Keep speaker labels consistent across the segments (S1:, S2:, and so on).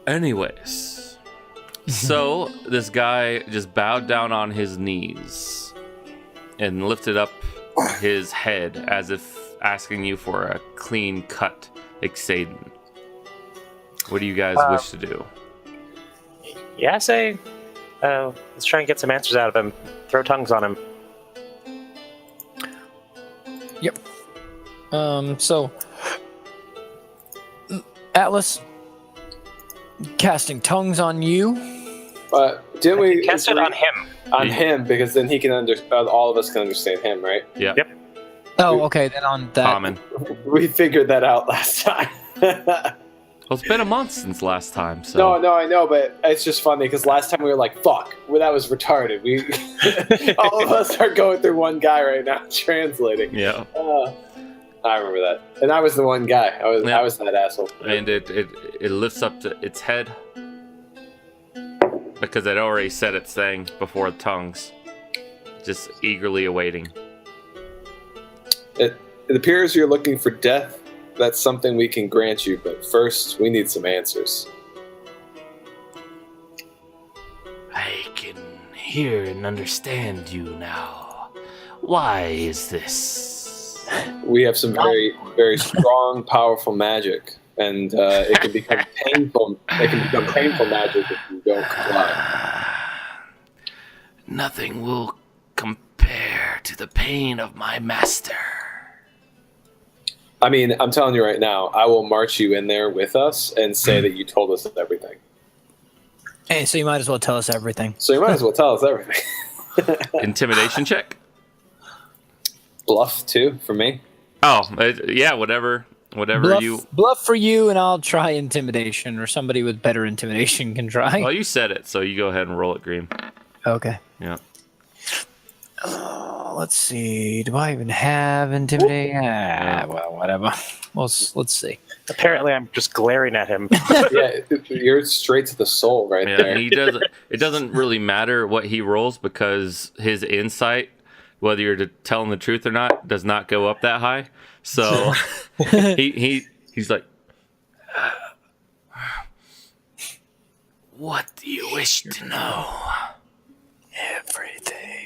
S1: Anyways, so this guy just bowed down on his knees and lifted up his head as if asking you for a clean cut, Axar'loth. What do you guys wish to do?
S2: Yeah, I say, let's try and get some answers out of him. Throw tongues on him.
S3: Yep. So, Atlas, casting tongues on you.
S4: Didn't we
S2: cast it on him?
S4: On him, because then he can all of us can understand him, right?
S1: Yeah.
S2: Yep.
S3: Oh, okay. Then on that.
S1: Common.
S4: We figured that out last time.
S1: Well, it's been a month since last time, so...
S4: No, I know, but it's just funny, because last time we were like, fuck, well, that was retarded. We, all of us are going through one guy right now, translating.
S1: Yeah.
S4: I remember that. And I was the one guy. I was that asshole.
S1: And it lifts up to its head, because it already said its thing before the tongues. Just eagerly awaiting.
S4: It appears you're looking for death. That's something we can grant you, but first we need some answers.
S1: I can hear and understand you now. Why is this?
S4: We have some very, very strong, powerful magic, and it can become painful. It can become painful magic if you don't comply.
S1: Nothing will compare to the pain of my master.
S4: I mean, I'm telling you right now, I will march you in there with us and say that you told us everything.
S3: Hey, so you might as well tell us everything.
S4: So you might as well tell us everything.
S1: Intimidation check?
S4: Bluff, too, for me.
S1: Oh, yeah, whatever you...
S3: Bluff for you, and I'll try intimidation, or somebody with better intimidation can try.
S1: Well, you said it, so you go ahead and roll it, Green.
S3: Okay.
S1: Yeah.
S3: Let's see. Do I even have intimidation? Well, whatever. Let's see.
S2: Apparently, I'm just glaring at him.
S4: Yeah, you're straight to the soul right there.
S1: It doesn't really matter what he rolls, because his insight, whether you're telling the truth or not, does not go up that high. So he's like, what do you wish to know?
S3: Everything.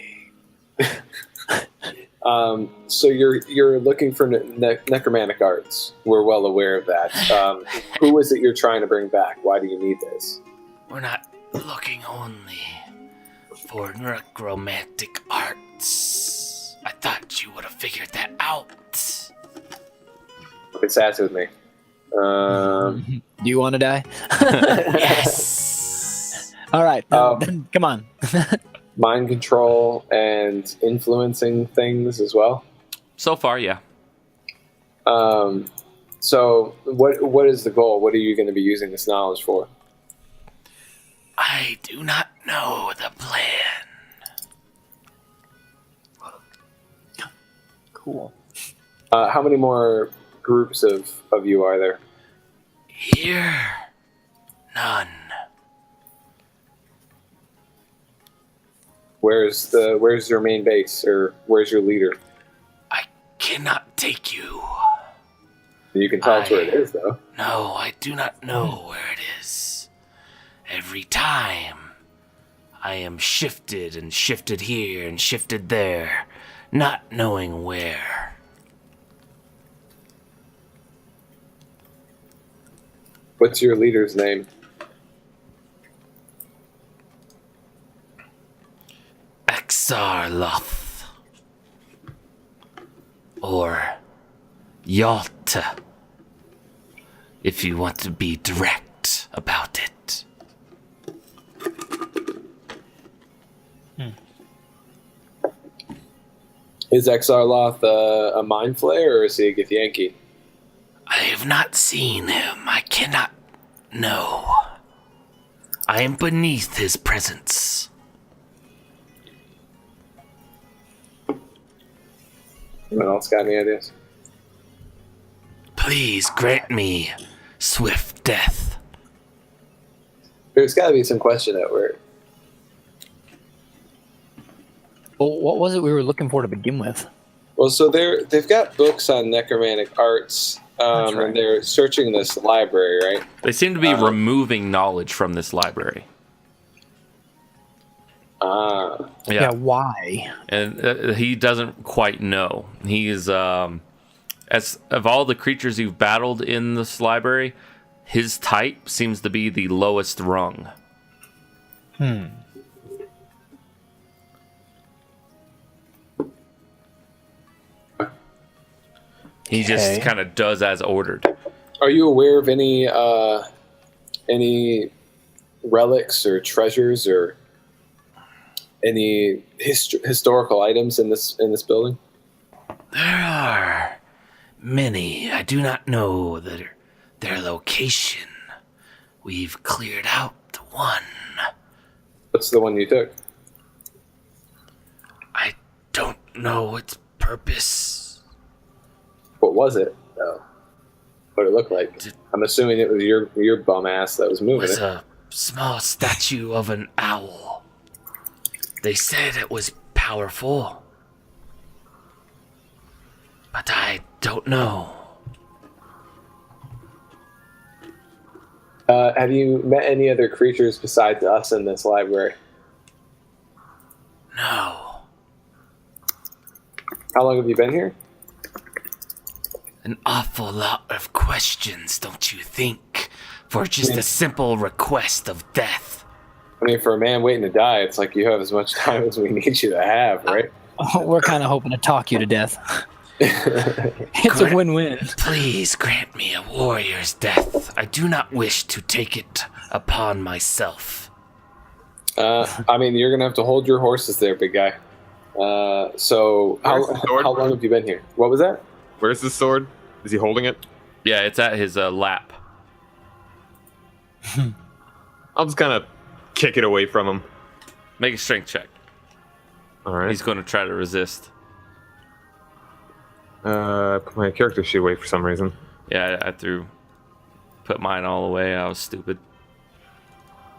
S4: So you're looking for necromantic arts. We're well aware of that. Who is it you're trying to bring back? Why do you need this?
S1: We're not looking only for necromantic arts. I thought you would have figured that out.
S4: It's ass with me.
S3: Do you want to die?
S1: Yes.
S3: All right. Then come on.
S4: Mind control and influencing things as well.
S1: So far, yeah.
S4: So what is the goal? What are you going to be using this knowledge for?
S1: I do not know the plan.
S3: Cool.
S4: How many more groups of you are there?
S1: Here, none.
S4: Where's your main base, or where's your leader?
S1: I cannot take you.
S4: You can tell us where it is, though.
S1: No, I do not know where it is. Every time, I am shifted and shifted here and shifted there, not knowing where.
S4: What's your leader's name?
S1: Axar'loth. Or Yalta, if you want to be direct about it.
S4: Is Axar'loth a mind flayer, or is he a Githyanki?
S1: I have not seen him. I cannot know. I am beneath his presence.
S4: Anyone else got any ideas?
S1: Please grant me swift death.
S4: There's got to be some question that we're...
S3: Well, what was it we were looking for to begin with?
S4: Well, so they've got books on necromantic arts.
S3: That's right.
S4: And they're searching this library, right?
S1: They seem to be removing knowledge from this library.
S3: Yeah, why?
S1: And he doesn't quite know. He's as of all the creatures you've battled in this library, his type seems to be the lowest rung. He just kind of does as ordered.
S4: Are you aware of any relics or treasures or any historical items in this building?
S5: There are many. I do not know their location. We've cleared out one.
S4: What's the one you took?
S5: I don't know its purpose.
S4: What was it, though? What it looked like? I'm assuming it was your bum ass that was
S5: It
S4: moving
S5: was
S4: it.
S5: a small statue of an owl. They said it was powerful, but I don't know.
S4: Have you met any other creatures besides us in this library?
S5: No.
S4: How long have you been here?
S5: An awful lot of questions, don't you think? For just a simple request of death.
S4: I mean, for a man waiting to die, it's like you have as much time as we need you to have, right?
S3: We're kind of hoping to talk you to death. It's a win-win.
S5: Please grant me a warrior's death. I do not wish to take it upon myself.
S4: I mean, you're gonna have to hold your horses there, big guy. So
S6: Where's the sword?
S4: how long have you been here? What was that?
S6: Where's the sword? Is he holding it?
S1: Yeah, it's at his lap.
S6: I'll just kind of kick it away from him.
S1: Make a strength check.
S6: All right.
S1: He's going to try to resist.
S6: Put my character sheet away for some reason.
S1: Yeah, I put mine all away. I was stupid.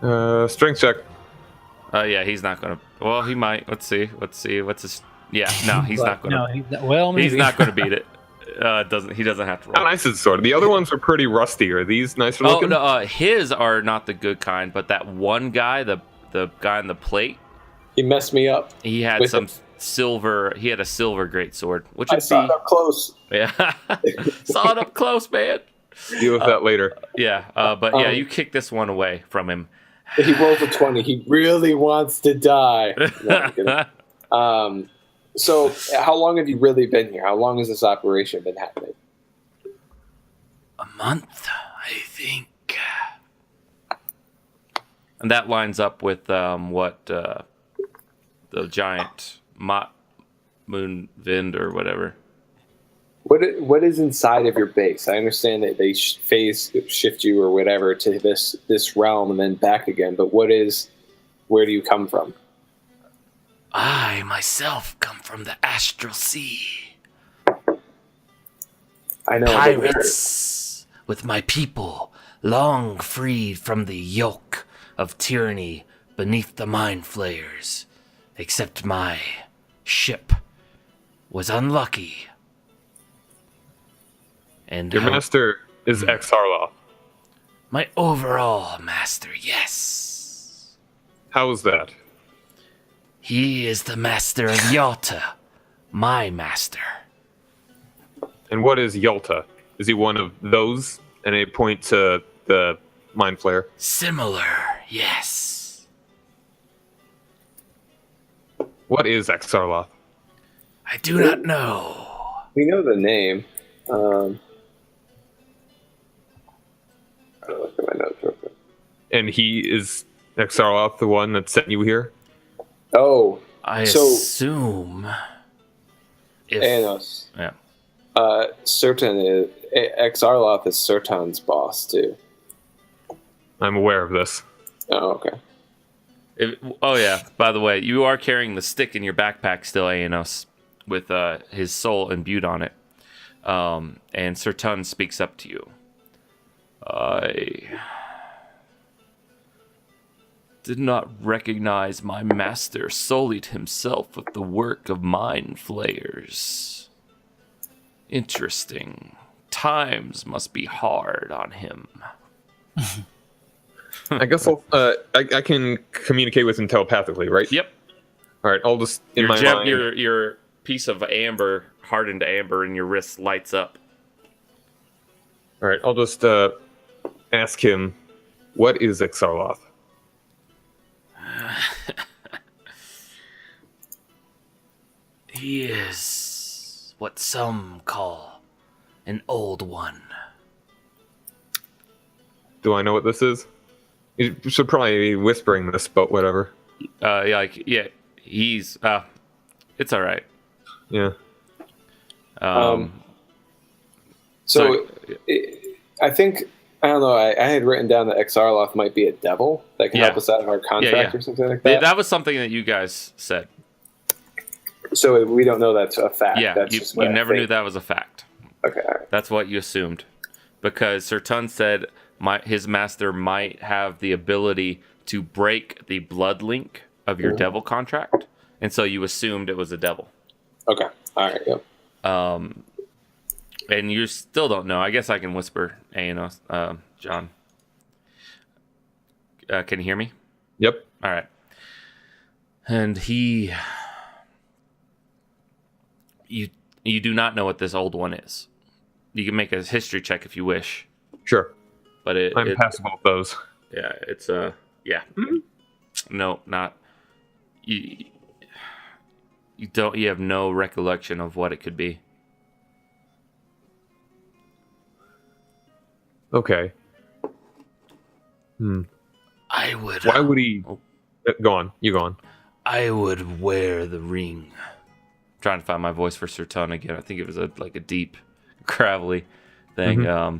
S6: Strength check.
S1: Yeah, he's not going to. Well, he might. Let's see. What's his? Yeah, no, he's not going to. He's not going to beat it. He doesn't have to roll.
S6: How nice is the sword? The other ones are pretty rusty. Are these nicer
S1: Oh
S6: looking?
S1: no, his are not the good kind, but that one guy, the guy on the plate,
S4: He messed me up.
S1: he had
S4: With
S1: some
S4: it.
S1: silver. He had a silver greatsword, which
S4: I
S1: would
S4: saw
S1: be
S4: it up close.
S1: yeah, saw it up close, man.
S6: Deal with that later.
S1: Yeah, but yeah, you kick this one away from him.
S4: He rolls a 20. He really wants to die. No, I'm kidding. So, how long have you really been here? How long has this operation been happening?
S5: A month, I think.
S1: And that lines up with what the giant moon vind or whatever.
S4: What is inside of your base? I understand that they phase shift you or whatever to this realm and then back again. But where do you come from?
S5: I myself come from the astral sea.
S4: I know.
S5: Pirates with my people, long freed from the yoke of tyranny beneath the mind flayers. Except my ship was unlucky. And
S6: Your master is Axar'loth.
S5: my overall master, yes.
S6: How is that?
S5: He is the master of Yalta, my master.
S6: And what is Yalta? Is he one of those? And they point to the mind flare.
S5: Similar, yes.
S6: What is Axar'loth?
S5: I do not know.
S4: We know the name. I'll look at my notes real quick.
S6: And he is Axar'loth, the one that sent you here?
S4: Oh,
S5: I
S4: So-
S5: assume. If,
S4: Anos.
S1: Yeah.
S4: Axar'loth is Sertan's boss too.
S6: I'm aware of this.
S4: Oh, okay.
S1: Oh yeah. By the way, you are carrying the stick in your backpack still, Aenos, with his soul imbued on it. And Sir Tun speaks up to you. I did not recognize my master sullied himself with the work of mind flayers. Interesting. times must be hard on him.
S6: I guess I can communicate with him telepathically, right?
S1: Yep.
S6: All right, I'll just in my mind.
S1: Your piece of amber, hardened amber in your wrist lights up.
S6: All right, I'll just ask him, what is Axar'loth?
S5: He is what some call an old one.
S6: Do I know what this is? You should probably be whispering this, but whatever.
S1: He's it's all right.
S6: Yeah.
S4: So I think, I don't know, I had written down that Axar'loth might be a devil that can help us out of our contract or something like that.
S1: That was something that you guys said.
S4: So we don't know that's a fact.
S1: Yeah,
S4: that's
S1: you never knew that was a fact.
S4: Okay, all right.
S1: That's what you assumed. Because Sir Tun said his master might have the ability to break the blood link of your devil contract. And so you assumed it was a devil.
S4: Okay, all right, yep.
S1: And you still don't know. I guess I can whisper, John. Can you hear me?
S6: Yep.
S1: All right. And you do not know what this old one is. You can make a history check if you wish.
S6: Sure.
S1: But
S6: I'm passable at those.
S1: Yeah, it's yeah. Mm-hmm. No, not you. You have no recollection of what it could be.
S6: Okay.
S5: I would.
S6: Why would he? Go on. You go on.
S5: I would wear the ring.
S1: Trying to find my voice for Sir Tun again. I think it was a deep, gravelly thing.
S6: Mm-hmm.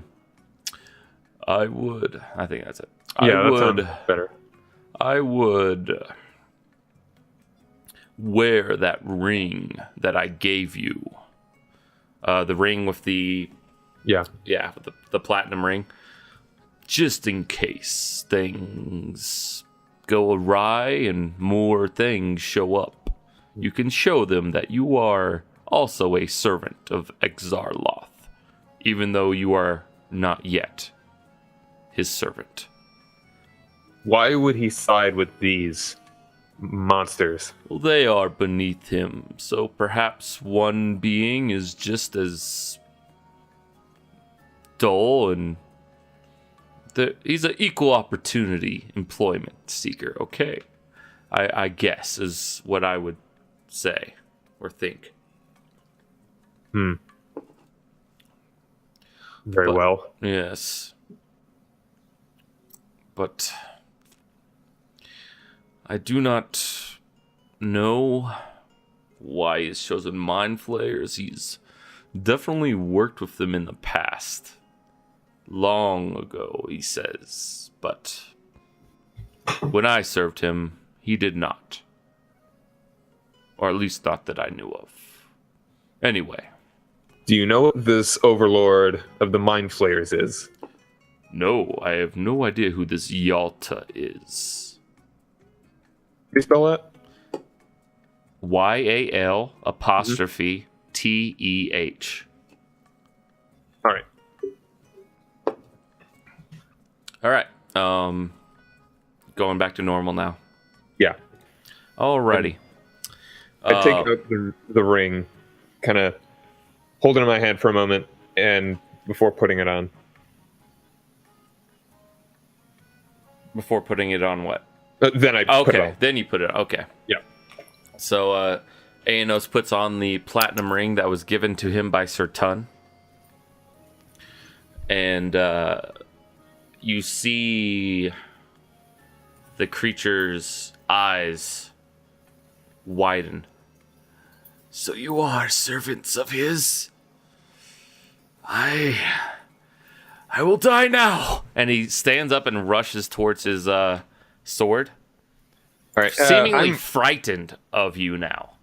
S1: I would. I think that's it.
S6: Yeah, that sounds better.
S1: I would wear that ring that I gave you. The ring with the with the platinum ring, just in case things go awry and more things show up. You can show them that you are also a servant of Axar'loth, even though you are not yet his servant.
S6: Why would he side with these monsters?
S1: Well, they are beneath him, so perhaps one being is just as dull, and he's an equal opportunity employment seeker, okay? I guess is what I would say or think.
S6: Very well.
S1: Yes. But I do not know why he's chosen Mind Flayers. He's definitely worked with them in the past. Long ago, he says. But when I served him, he did not. Or at least not that I knew of. Anyway.
S6: Do you know what this overlord of the Mind Flayers is?
S1: No, I have no idea who this Yalta is.
S6: Can you spell that?
S1: YAL apostrophe TEH.
S6: All right.
S1: All right. Going back to normal now.
S6: Yeah.
S1: Alrighty.
S6: I take out the ring, kind of hold it in my hand for a moment, and before putting it on.
S1: Before putting it on what?
S6: Then I put it on.
S1: Then you put it on. Okay.
S6: Yeah.
S1: So Aenos puts on the platinum ring that was given to him by Sir Tun. And you see the creature's eyes widen. So you are servants of his? I will die now. And he stands up and rushes towards his sword.
S6: All right.
S1: Seemingly frightened of you now.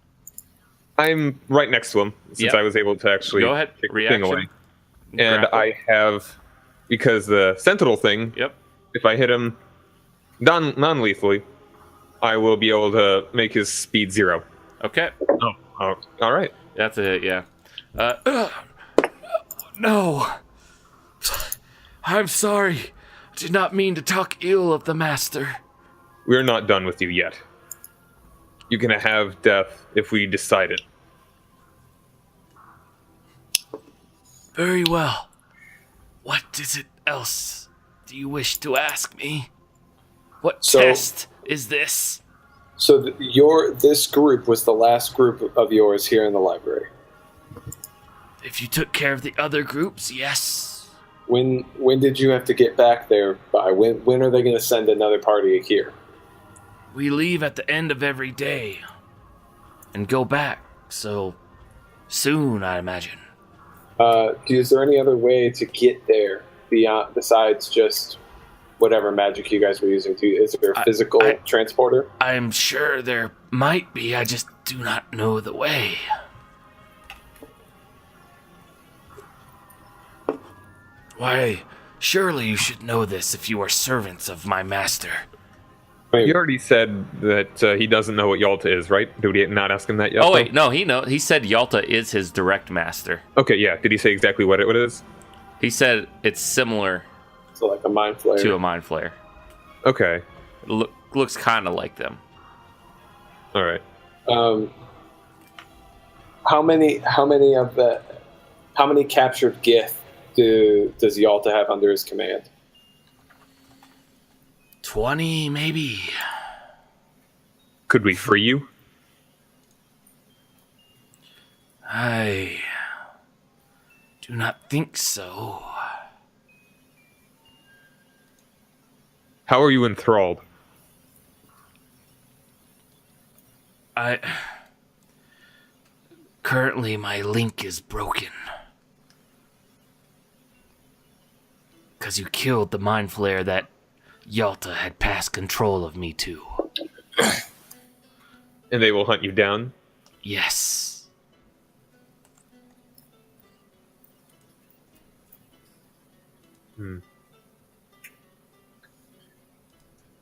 S6: I'm right next to him, since I was able to actually
S1: go ahead.
S6: take the
S1: Reaction.
S6: thing away. And
S1: Grapple.
S6: I have, because the Sentinel thing, if I hit him non-lethally, I will be able to make his speed 0.
S1: Okay.
S6: Oh, all right.
S1: That's a hit, yeah.
S5: No. I'm sorry. I did not mean to talk ill of the master.
S6: We're not done with you yet. You can have death if we decide it.
S5: Very well. What is it else do you wish to ask me? What test is this?
S4: So this group was the last group of yours here in the library.
S5: If you took care of the other groups, yes.
S4: When did you have to get back there by? When are they going to send another party here?
S5: We leave at the end of every day and go back, so soon, I imagine.
S4: Is there any other way to get there besides just whatever magic you guys were using? Is there a physical transporter?
S5: I'm sure there might be, I just do not know the way. Why, surely you should know this if you are servants of my master.
S6: He already said that he doesn't know what Yalta is, right? Did we not ask him that yet?
S1: Oh, wait, no, he said Yalta is his direct master.
S6: Okay, yeah. Did he say exactly what it is?
S1: He said it's similar
S4: So like a mind flayer.
S1: to a mind flayer.
S6: Okay.
S1: Looks kind of like them.
S6: All right.
S4: How many captured Gith does Yalta have under his command?
S5: 20, maybe.
S6: Could we free you?
S5: I do not think so.
S6: How are you enthralled?
S5: Currently, my link is broken. Because you killed the mind flayer that Yalta had passed control of me to.
S6: And they will hunt you down?
S5: Yes.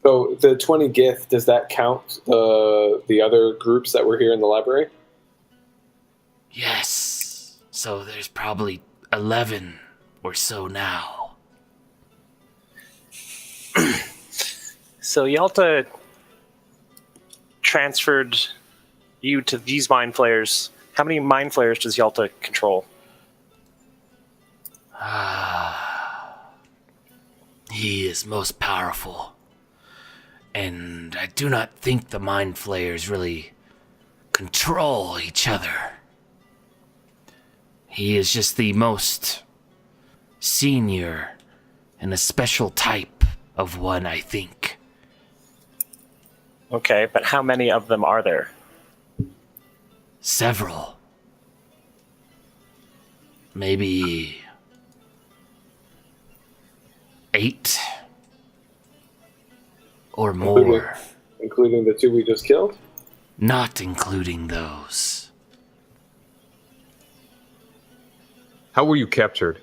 S4: So the 20 Gith, does that count the other groups that were here in the library?
S5: Yes. So there's probably 11 or so now.
S2: So Yalta transferred you to these mind flayers. How many mind flayers does Yalta control?
S5: He is most powerful. And I do not think the mind flayers really control each other. He is just the most senior and a special type of one, I think.
S2: Okay, but how many of them are there?
S5: Several. Maybe 8 or more.
S4: Including the 2 we just killed?
S5: Not including those.
S6: How were you captured?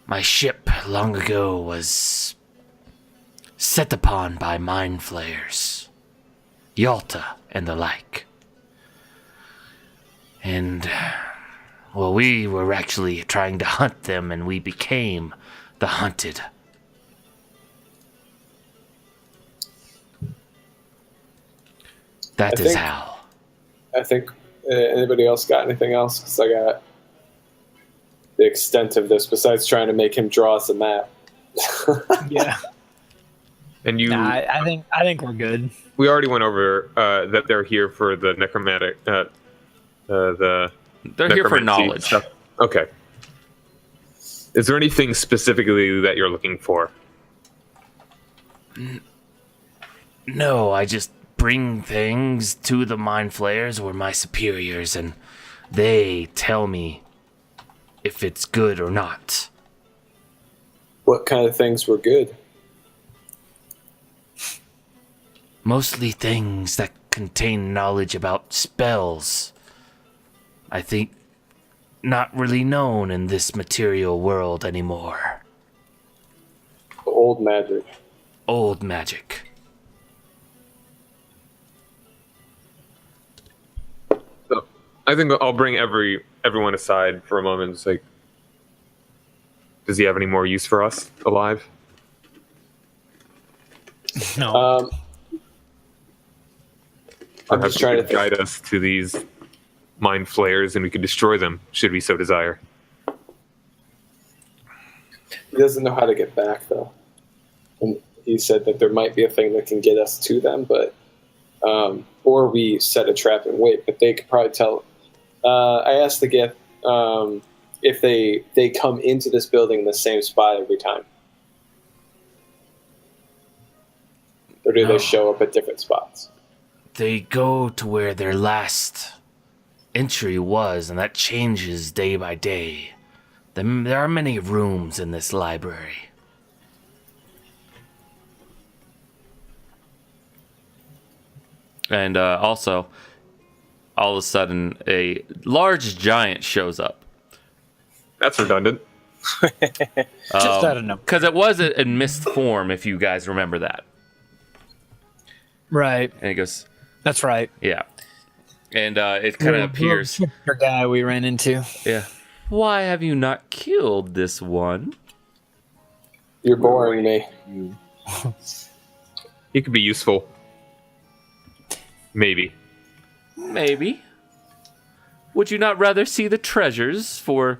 S5: My ship long ago was set upon by mind flayers, Yalta and the like. And, well, we were actually trying to hunt them, and we became the hunted. That is how.
S4: I think, anybody else got anything else? Because I got the extent of this, besides trying to make him draw us a map.
S3: Yeah.
S6: And you...
S3: Nah, I think we're good.
S6: We already went over that they're here for the necromantic...
S1: They're here for knowledge.
S6: Stuff. Okay. Is there anything specifically that you're looking for?
S5: No, I just bring things to the mind flayers or my superiors, and they tell me if it's good or not.
S4: What kind of things were good?
S5: Mostly things that contain knowledge about spells. I think not really known in this material world anymore.
S4: Old magic.
S5: Old magic.
S6: I think I'll bring everyone aside for a moment. It's like, does he have any more use for us alive?
S3: No.
S4: I'm just trying to
S6: guide us to these mind flayers, and we can destroy them should we so desire.
S4: He doesn't know how to get back, though. And he said that there might be a thing that can get us to them, but or we set a trap and wait. But they could probably tell. I asked the gift if they come into this building in the same spot every time, or do they show up at different spots?
S5: They go to where their last entry was, and that changes day by day. There are many rooms in this library.
S1: And also, all of a sudden, a large giant shows up.
S6: That's redundant.
S3: Just out of nowhere.
S1: Because it was in mist form, if you guys remember that.
S3: Right.
S1: And he goes,
S3: That's right.
S1: yeah. And it kind of appears.
S3: The guy we ran into.
S1: Yeah. Why have you not killed this one?
S4: You're boring me.
S6: He could be useful. Maybe.
S1: Maybe. Would you not rather see the treasures for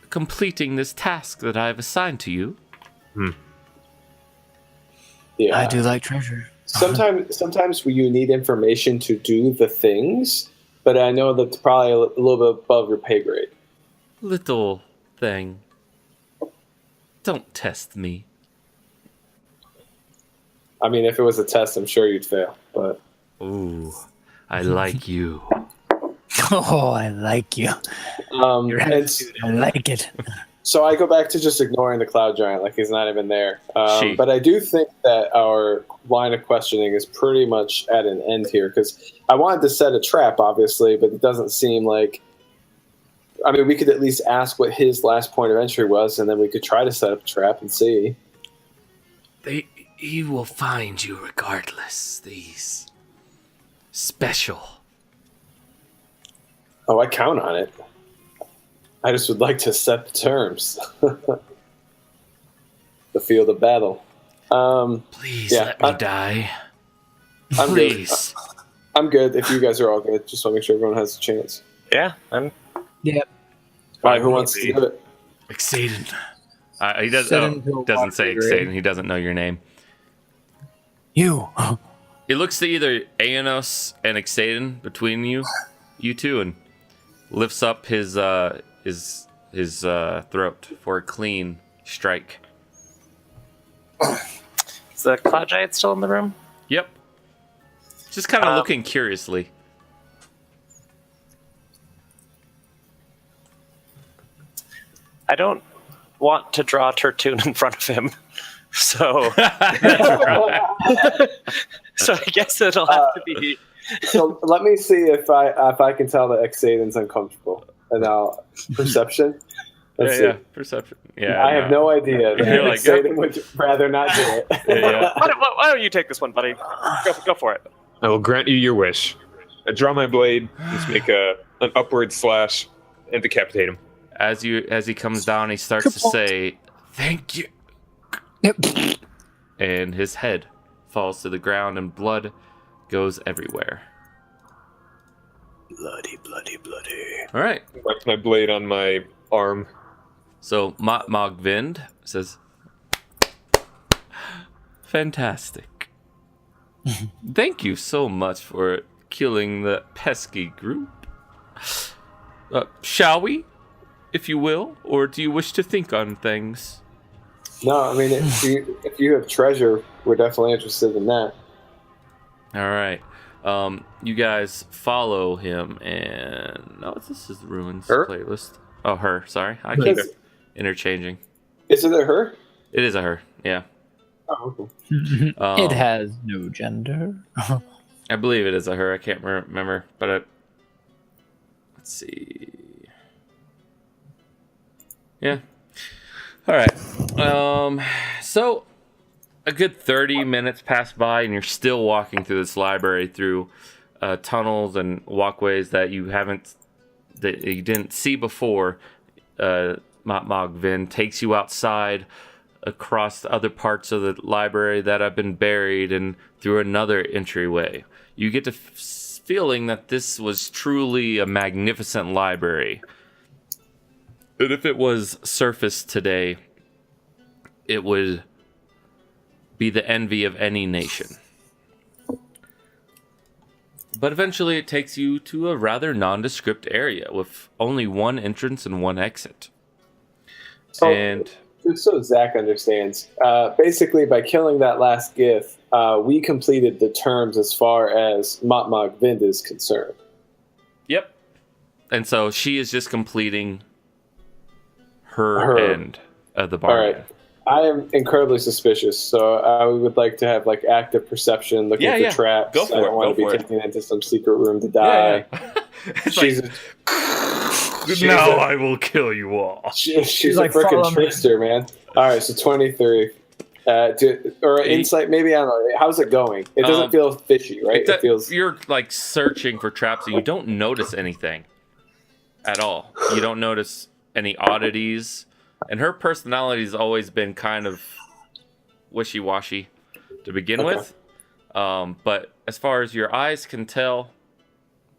S1: completing this task that I have assigned to you?
S4: Yeah.
S3: I do like treasure.
S4: Sometimes you need information to do the things, but I know that's probably a little bit above your pay grade.
S1: Little thing. Don't test me.
S4: I mean, if it was a test, I'm sure you'd fail. But
S1: Ooh, I like you.
S3: Oh, I like you. Your
S4: and
S3: attitude, I like it.
S4: so I go back to just ignoring the cloud giant, like he's not even there.
S1: She.
S4: But I do think that our line of questioning is pretty much at an end here, because I wanted to set a trap, obviously, but it doesn't seem like. I mean, we could at least ask what his last point of entry was, and then we could try to set up a trap and see.
S5: He will find you regardless. These special.
S4: Oh, I count on it. I just would like to set the terms. The field of battle.
S5: Please
S4: yeah,
S5: let me die.
S4: I'm
S5: Please.
S4: good. I'm good if you guys are all good. Just want to make sure everyone has a chance.
S2: Yeah, I'm.
S3: Yep.
S4: All right, who wants to do it?
S5: Exceedent.
S1: He doesn't say Xaden. He doesn't know your name.
S3: You.
S1: He looks to either Aenos and Xaden between you two, and lifts up his throat for a clean strike.
S2: Is the cloud giant still in the room?
S1: Yep. Just kind of looking curiously.
S2: I don't want to draw a Turtoon in front of him, so so I guess it'll have to be.
S4: So let me see if I can tell that Xaden's uncomfortable. And now perception. Let's see.
S1: Yeah, perception. Yeah,
S4: I have no idea.
S1: You're like,
S4: Xaden would rather not do it.
S1: Yeah.
S2: Why don't you take this one, buddy? Go for it.
S6: I will grant you your wish. I draw my blade, just make an upward slash, and decapitate him.
S1: As he comes down, he starts to say, "Thank you,"
S3: Yep.
S1: and his head falls to the ground, and blood goes everywhere.
S3: Bloody, bloody, bloody.
S1: All right.
S6: Wipe my blade on my arm.
S1: So Mogvind says, "Fantastic. Thank you so much for killing the pesky group. Shall we, if you will, or do you wish to think on things?"
S4: No, I mean, if you have treasure, we're definitely interested in that.
S1: All right. You guys follow him, and this is the Ruins
S6: Her?
S1: playlist. Oh, her. Sorry, I keep interchanging.
S4: Is it a her?
S1: It is a her. Yeah.
S4: Oh, okay.
S3: It has no gender.
S1: I believe it is a her. I can't remember, but let's see. Yeah. All right. So a good 30 minutes pass by, and you're still walking through this library through tunnels and walkways that you didn't see before. Mogvin takes you outside across other parts of the library that have been buried and through another entryway. You get the feeling that this was truly a magnificent library. And if it was surfaced today, it would be the envy of any nation. But eventually it takes you to a rather nondescript area with only one entrance and one exit. And
S4: just so Zach understands, basically by killing that last Gith, we completed the terms as far as Motmog Vind is concerned.
S1: Yep. And so she is just completing her end of the bargain.
S4: All right. I am incredibly suspicious, so I would like to have like active perception, looking for traps.
S1: Go for
S4: I don't want to be taken into some secret room to die.
S1: I will kill you all.
S4: She's like a freaking trickster, man. All right, so 23. Or insight, maybe, I don't know. How's it going? It doesn't feel fishy, right? It feels...
S1: You're like searching for traps and you don't notice anything at all. You don't notice any oddities. And her personality has always been kind of wishy-washy to begin with. But as far as your eyes can tell,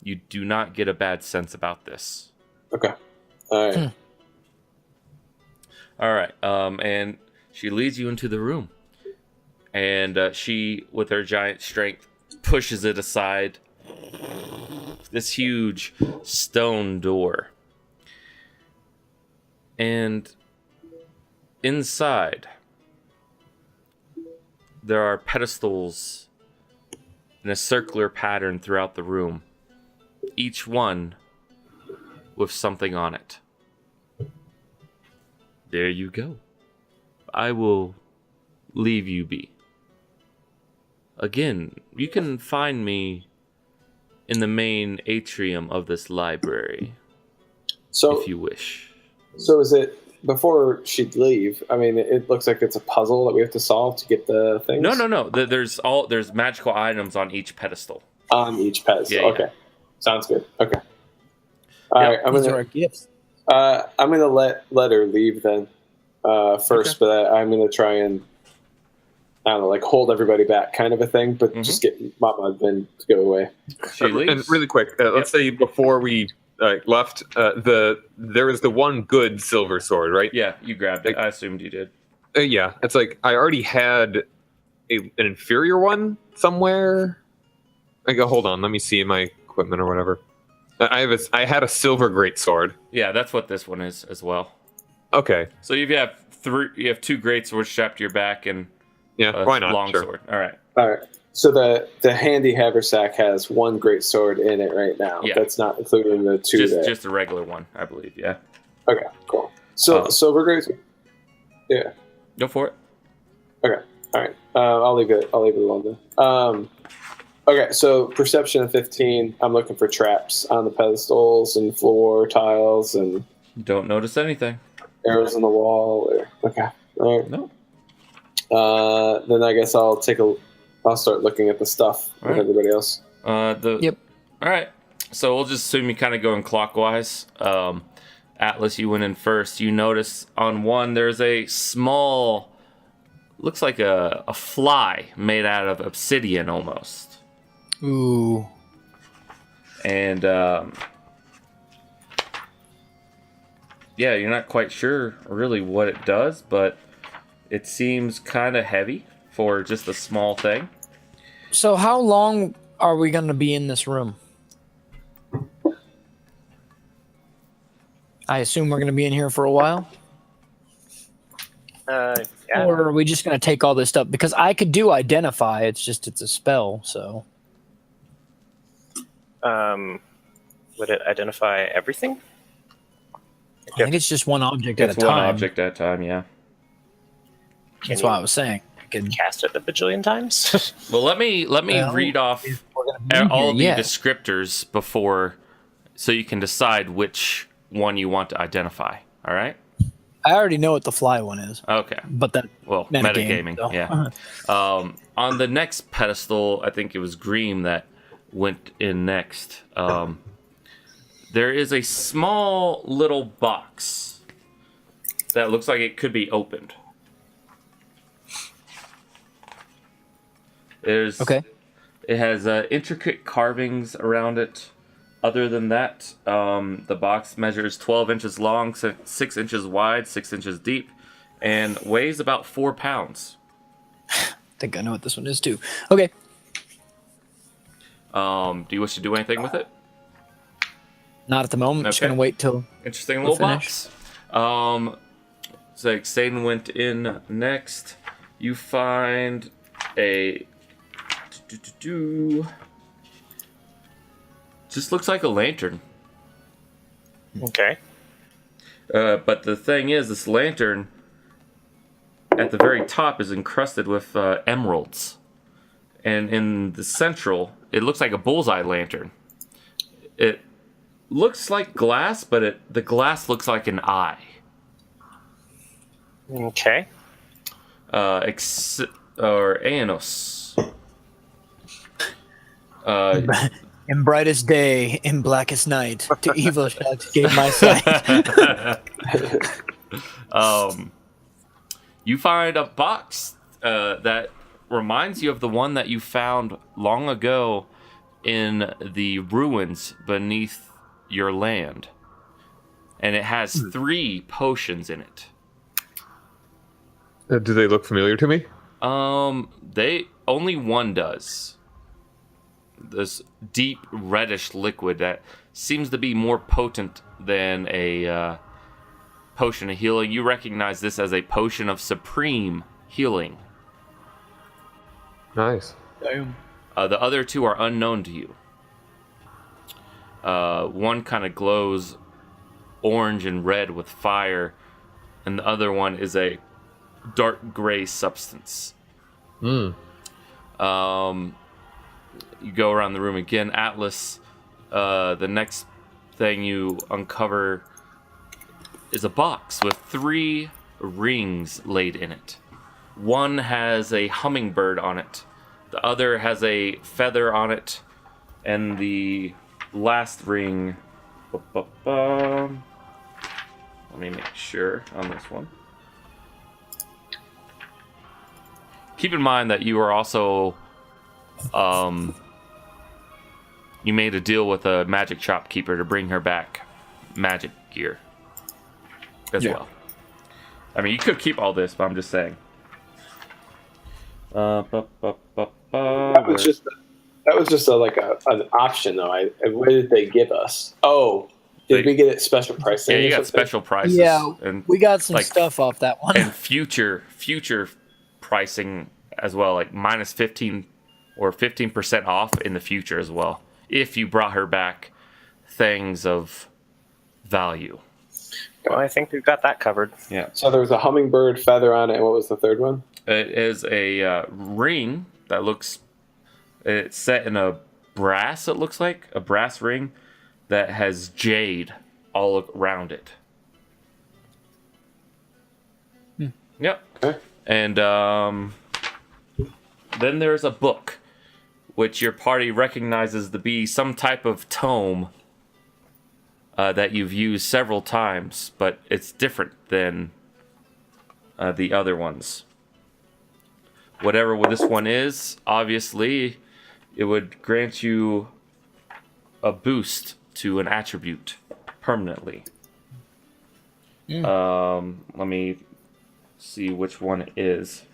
S1: you do not get a bad sense about this.
S4: Okay. All right.
S1: All right. And she leads you into the room. And she, with her giant strength, pushes it aside. This huge stone door. And inside, there are pedestals in a circular pattern throughout the room, each one with something on it. There you go. I will leave you be. Again, you can find me in the main atrium of this library, if you wish.
S4: So is it, before she'd leave, I mean, it looks like it's a puzzle that we have to solve to get the things?
S1: No. There's magical items on each pedestal.
S4: On each pedestal,
S1: yeah.
S4: Okay. Sounds good. Okay. All right,
S3: These are our gifts.
S4: I'm going to let her leave then first, but I'm going to try and, I don't know, like hold everybody back kind of a thing, but just get Mama then to go away.
S1: She leaves.
S6: And really quick, let's say before we left, there was the one good silver sword, right?
S1: Yeah, you grabbed it. I assumed you did.
S6: Yeah, it's like I already had an inferior one somewhere. I go, hold on, let me see my equipment or whatever. I had a silver great sword.
S1: Yeah, that's what this one is as well.
S6: Okay.
S1: So you have two great swords strapped to your back and
S6: why not?
S1: Long sword. All right.
S4: So the handy haversack has one great sword in it right now.
S1: Yeah.
S4: That's not including the two.
S1: Just a regular one, I believe. Yeah.
S4: Okay. Cool. So we're going to. Yeah.
S1: Go for it.
S4: Okay. All right. I'll leave it alone then. Okay. So perception of 15. I'm looking for traps on the pedestals and floor tiles and.
S1: Don't notice anything.
S4: Arrows on the wall. Okay. All right.
S1: No.
S4: Then I guess I'll start looking at the stuff with everybody else.
S1: Yep. All right. So we'll just assume you kind of go in clockwise. Atlas, you went in first. You notice on one there's a small, looks like a fly made out of obsidian almost.
S3: Ooh.
S1: And yeah, you're not quite sure really what it does, but it seems kind of heavy for just a small thing.
S3: So how long are we going to be in this room? I assume we're going to be in here for a while?
S2: Yeah.
S3: Or are we just going to take all this stuff? Because I could do identify, it's a spell, so...
S2: Would it identify everything?
S3: I think it's just one object at a time.
S1: It's one object at a time, yeah.
S3: That's what I was saying. I could
S2: cast it a bajillion times.
S1: Well, let me read off all the descriptors before, so you can decide which one you want to identify. All right.
S3: I already know what the fly one is.
S1: Okay.
S3: But that
S1: metagaming,
S3: so.
S1: yeah. On the next pedestal, I think it was Greem that went in next. There is a small little box that looks like it could be opened.
S3: Okay.
S1: It has intricate carvings around it. Other than that, the box measures 12 inches long, 6 inches wide, 6 inches deep, and weighs about 4 pounds.
S3: I think I know what this one is too. Okay.
S1: Do you wish to do anything with it?
S3: Not at the moment. Just
S1: Okay.
S3: gonna wait till.
S1: Interesting
S3: We'll
S1: little
S3: finish.
S1: box. So like Satan went in next. You find a. Just looks like a lantern.
S2: Okay.
S1: But the thing is, this lantern at the very top is encrusted with emeralds. And in the central, it looks like a bullseye lantern. It looks like glass, but the glass looks like an eye.
S2: Okay.
S1: Or Aenos.
S3: In brightest day, in blackest night, to evil shall escape my sight.
S1: You find a box that reminds you of the one that you found long ago in the ruins beneath your land. And it has 3 potions in it.
S6: Do they look familiar to me?
S1: They only one does. This deep reddish liquid that seems to be more potent than a potion of healing. You recognize this as a potion of supreme healing.
S6: Nice.
S3: Damn.
S1: The other 2 are unknown to you. One kind of glows orange and red with fire, and the other one is a dark gray substance. You go around the room again. Atlas, the next thing you uncover is a box with 3 rings laid in it. One has a hummingbird on it. The other has a feather on it. And the last ring... Let me make sure on this one. Keep in mind that you are also... you made a deal with a magic shopkeeper to bring her back magic gear as well. I mean, you could keep all this, but I'm just saying.
S4: That was just an option, though. What did they give us? Oh, did we get it special pricing?
S1: Yeah, you
S4: or
S1: got
S4: something?
S1: special prices.
S3: Yeah,
S1: and
S3: we got some
S1: like,
S3: stuff off that one.
S1: and future pricing as well, like minus 15 or 15% off in the future as well, if you brought her back things of value.
S2: Well, I think we've got that covered.
S1: Yeah.
S4: So there was a hummingbird feather on it, and what was the third one?
S1: It is a ring that looks... It's set in a brass, it looks like. A brass ring that has jade all around it. Yep.
S4: Okay.
S1: And then there's a book, which your party recognizes to be some type of tome that you've used several times, but it's different than the other ones. Whatever this one is, obviously, it would grant you a boost to an attribute permanently. Let me see which one it is.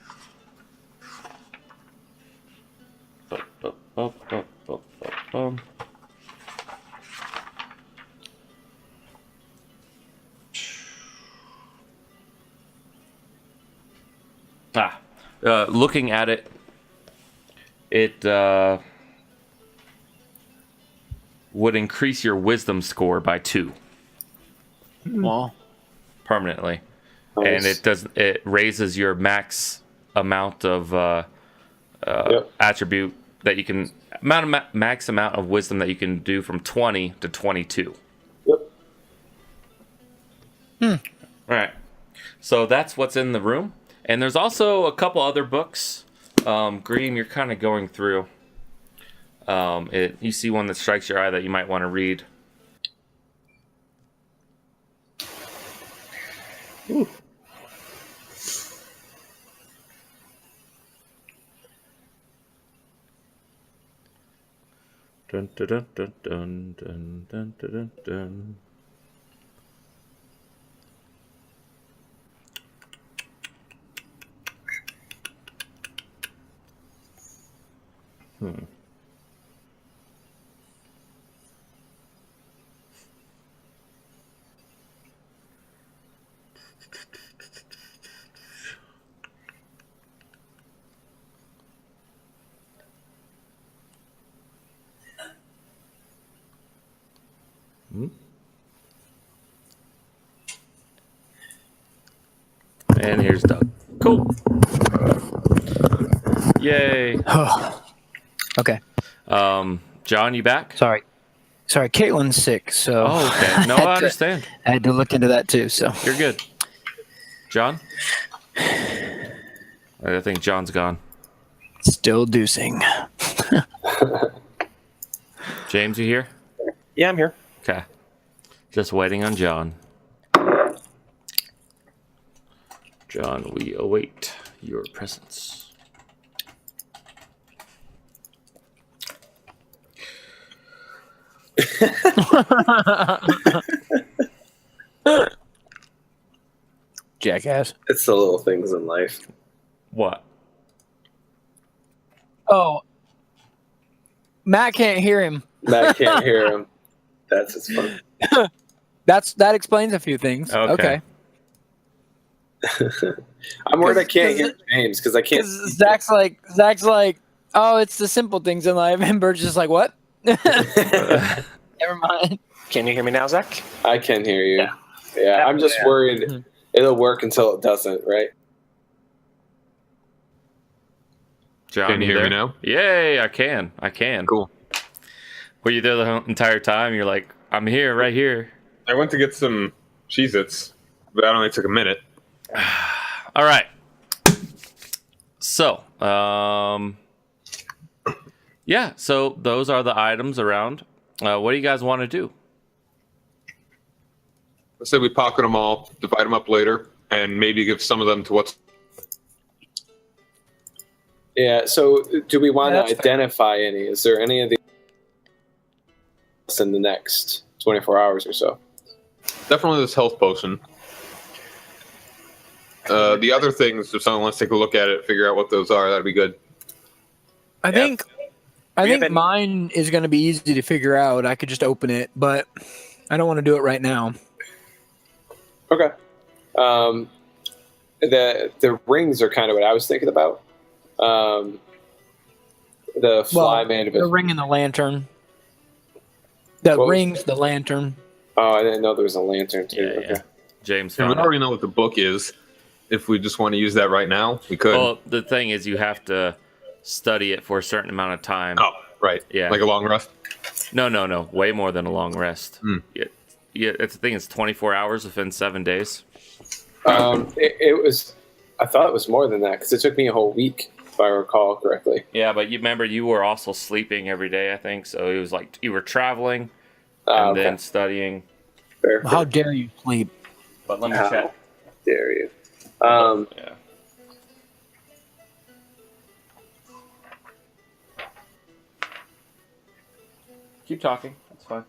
S1: Looking at it, it would increase your wisdom score by 2
S3: Well,
S1: permanently,
S4: Nice.
S1: and it raises your max amount of attribute that you can max amount of wisdom that you can do from 20 to 22.
S4: Yep.
S1: All right, so that's what's in the room, and there's also a couple other books. Green, you're kind of going through. You see one that strikes your eye that you might want to read. Ooh. Dun, dun, dun, dun, dun, dun, dun, dun, dun. And here's Doug. Cool. Yay.
S3: Okay.
S1: John, you back?
S3: Sorry, Caitlin's sick, so.
S1: Oh, okay. No, I understand.
S3: I had to look into that too. So.
S1: You're good. John? I think John's gone.
S3: Still deucing.
S1: James, you here?
S2: Yeah, I'm here.
S1: Okay. Just waiting on John. John, we await your presence.
S3: Jackass.
S4: It's the little things in life.
S1: What?
S3: Oh. Matt can't hear him.
S4: Matt can't hear him. That's his fun.
S3: That explains a few things.
S1: Okay.
S4: I'm worried I can't hear James because I can't.
S3: Zach's like, oh, it's the simple things in life, and Bert's just like, what? Never mind.
S2: Can you hear me now, Zach?
S4: I can hear you.
S2: Yeah.
S4: Yeah, I'm just worried it'll work until it doesn't, right?
S1: John,
S6: Can you hear
S1: there?
S6: me now?
S1: Yay, I can.
S6: Cool.
S1: Were you there the entire time? You're like, I'm here, right here.
S6: I went to get some Cheez-Its, but that only took a minute.
S1: All right. So, yeah, so those are the items around. What do you guys want to do?
S6: I said we pocket them all, divide them up later, and maybe give some of them to what's...
S4: Yeah, so do we want
S3: Yeah,
S4: to
S3: that's fair.
S4: identify any? Is there any of these in the next 24 hours or so?
S6: Definitely this health potion. The other things, if someone wants to take a look at it, figure out what those are, that'd be good.
S3: I think
S2: haven't-
S3: mine is going to be easy to figure out. I could just open it, but I don't want to do it right now.
S4: Okay. The rings are kind of what I was thinking about. The fly man.
S3: The ring and the lantern. The
S4: What was
S3: rings, the lantern.
S4: Oh, I didn't know there was a lantern too.
S1: Yeah,
S4: Okay.
S1: yeah. James
S6: And we
S1: found it.
S6: already know what the book is. If we just want to use that right now, we could.
S1: Well, the thing is, you have to study it for a certain amount of time.
S6: Oh, right.
S1: Yeah.
S6: Like a long rest?
S1: No. Way more than a long rest. Yeah, it's the thing. It's 24 hours within 7 days.
S4: It was. I thought it was more than that because it took me a whole week, if I recall correctly.
S1: Yeah, but you remember you were also sleeping every day, I think. So it was like you were traveling and
S4: Okay.
S1: then studying.
S4: Fair.
S3: How dare you sleep?
S1: But let me
S4: How
S1: check.
S4: dare you?
S1: Yeah. Keep talking. That's fine.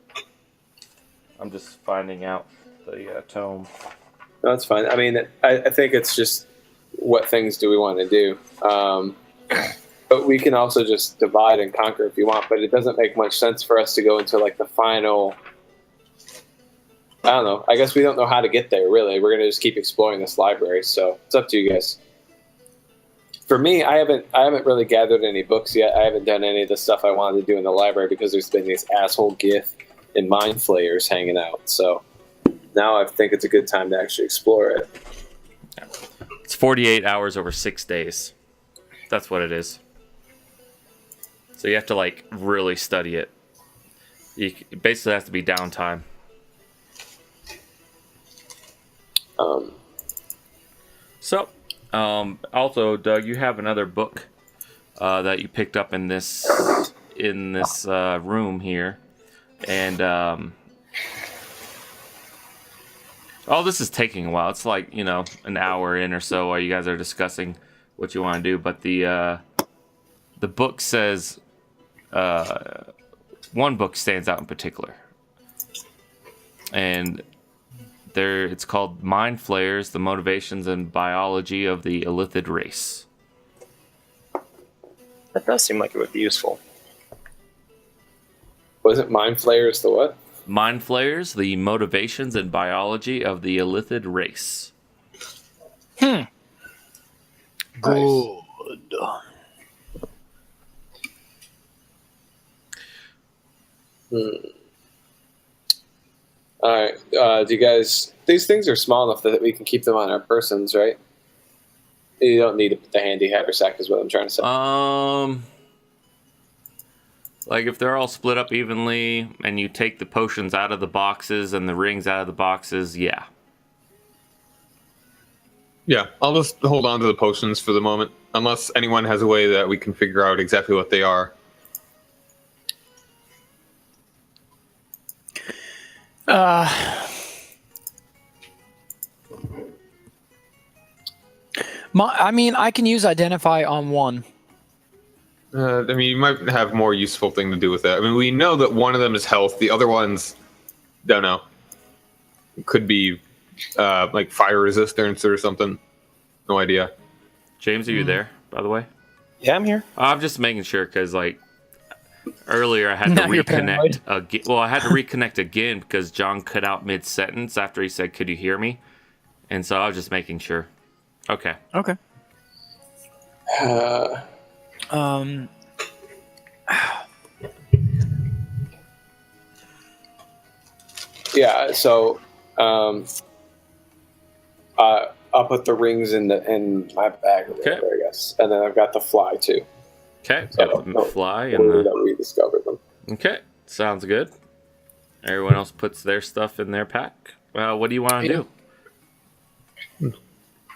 S1: I'm just finding out the tome.
S4: No, that's fine. I mean, I think it's just what things do we want to do. But we can also just divide and conquer if you want. But it doesn't make much sense for us to go into like the final. I don't know. I guess we don't know how to get there. Really, we're gonna just keep exploring this library. So it's up to you guys. For me, I haven't really gathered any books yet. I haven't done any of the stuff I wanted to do in the library because there's been these asshole Gith and Mind Flayers hanging out. So now I think it's a good time to actually explore it.
S1: It's 48 hours over 6 days. That's what it is. So you have to like really study it. It basically has to be downtime. So, also, Doug, you have another book that you picked up in this in this room here, and this is taking a while. It's like an hour in or so while you guys are discussing what you want to do. But the book says one book stands out in particular, and it's called Mind Flayers: The Motivations and Biology of the Illithid Race.
S2: That does seem like it would be useful.
S4: Was it Mind Flayers the what?
S1: Mind Flayers: The Motivations and Biology of the Illithid Race.
S3: Good.
S4: All right. Do you guys? These things are small enough that we can keep them on our persons, right? You don't need the handy haversack, is what I'm trying to say.
S1: Like if they're all split up evenly, and you take the potions out of the boxes and the rings out of the boxes, yeah.
S6: Yeah, I'll just hold on to the potions for the moment, unless anyone has a way that we can figure out exactly what they are.
S3: I can use identify on one.
S6: You might have more useful thing to do with that. I mean, we know that one of them is health. The other ones, don't know. Could be like fire resistance or something. No idea.
S1: James, are you there, by the way?
S2: Yeah, I'm here.
S1: I'm just making sure because, earlier I had to
S3: Now you're
S1: reconnect again. Well, I had to reconnect again because John cut out mid-sentence after he said, "Could you hear me?" And so I was just making sure. Okay.
S3: Okay.
S4: Yeah. So, I'll put the rings in my bag, or whatever, I guess, and then I've got the fly too.
S1: Okay.
S4: So
S1: Got the fly and
S4: that we discovered them.
S1: Okay. Sounds good. Everyone else puts their stuff in their pack. What do you want to do?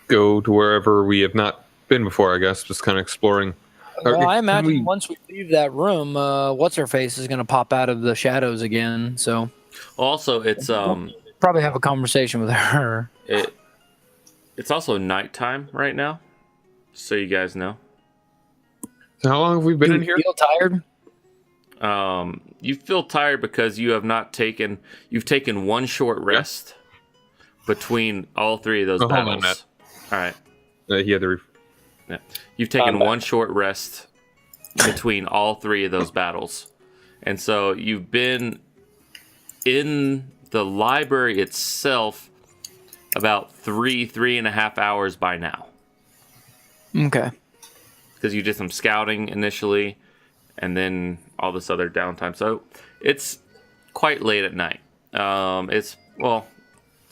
S6: Go to wherever we have not been before, I guess, just kind of exploring.
S3: Well, I imagine once we leave that room, what's her face is going to pop out of the shadows again. So
S1: Also, it's
S3: probably have a conversation with her.
S1: it's also nighttime right now, so you guys know.
S6: So how long have we been
S3: Do
S6: in
S3: you
S6: here?
S3: feel tired?
S1: You feel tired because you've taken one short rest between all three of those
S6: Hold on,
S1: battles.
S6: Matt.
S1: All right.
S6: He had to.
S1: Yeah. You've taken one short rest between all three of those battles. And so you've been in the library itself about 3.5 hours by now.
S3: Okay.
S1: Because you did some scouting initially and then all this other downtime. So it's quite late at night. It's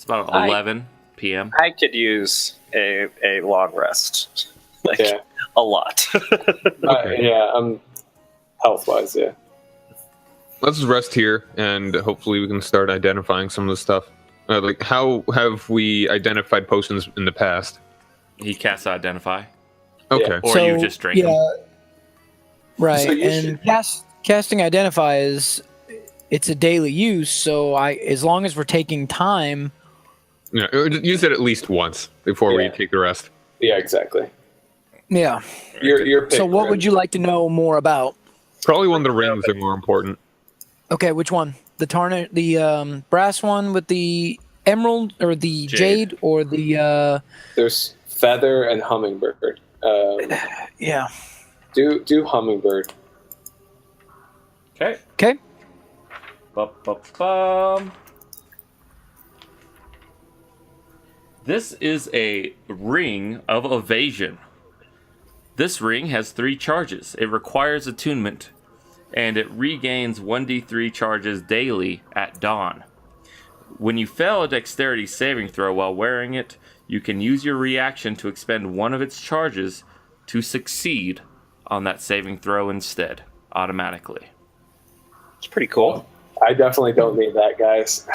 S1: about 11 p.m.
S2: I could use a long rest. A lot.
S6: Okay.
S4: Health-wise, yeah.
S6: Let's rest here, and hopefully we can start identifying some of the stuff. How have we identified potions in the past?
S1: He casts Identify.
S6: Okay.
S1: Or you just drink them.
S3: Right.
S4: So you
S3: And casting Identify it's a daily use, so as long as we're taking time.
S6: Yeah, use it at least once before we take the rest.
S4: Yeah, exactly.
S3: Yeah.
S4: Your pick,
S3: So what would you like to know more about?
S6: Probably one of the rings are more important.
S3: Okay, which one? The brass one with the emerald, or the jade or the
S4: There's feather and hummingbird.
S3: yeah.
S4: Do hummingbird.
S1: Okay.
S3: Okay.
S1: Ba-ba-bum. This is a ring of evasion. This ring has 3 charges. It requires attunement, and it regains 1d3 charges daily at dawn. When you fail a dexterity saving throw while wearing it, you can use your reaction to expend one of its charges to succeed on that saving throw instead, automatically.
S2: It's pretty cool.
S4: I definitely don't need that, guys.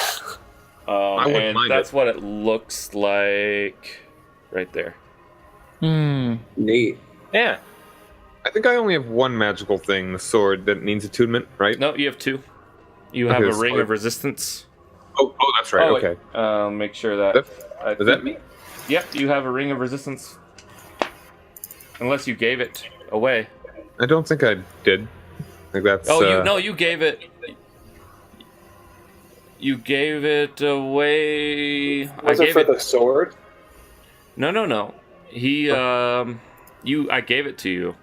S6: I wouldn't
S1: And
S6: mind
S1: that's
S6: it.
S1: what it looks like right there.
S3: Hmm.
S4: Neat.
S2: Yeah.
S6: I think I only have one magical thing, the sword, that needs attunement, right?
S1: No, you have 2. You have
S6: Okay,
S1: a ring
S6: sword.
S1: of resistance.
S6: Oh, that's right.
S1: wait.
S6: Okay.
S1: Make sure that.
S6: Is that me?
S1: Yep, you have a ring of resistance. Unless you gave it away.
S6: I don't think I did. Like that's.
S1: You gave it. You gave it away.
S4: Was it for the sword?
S1: No. I gave it to you.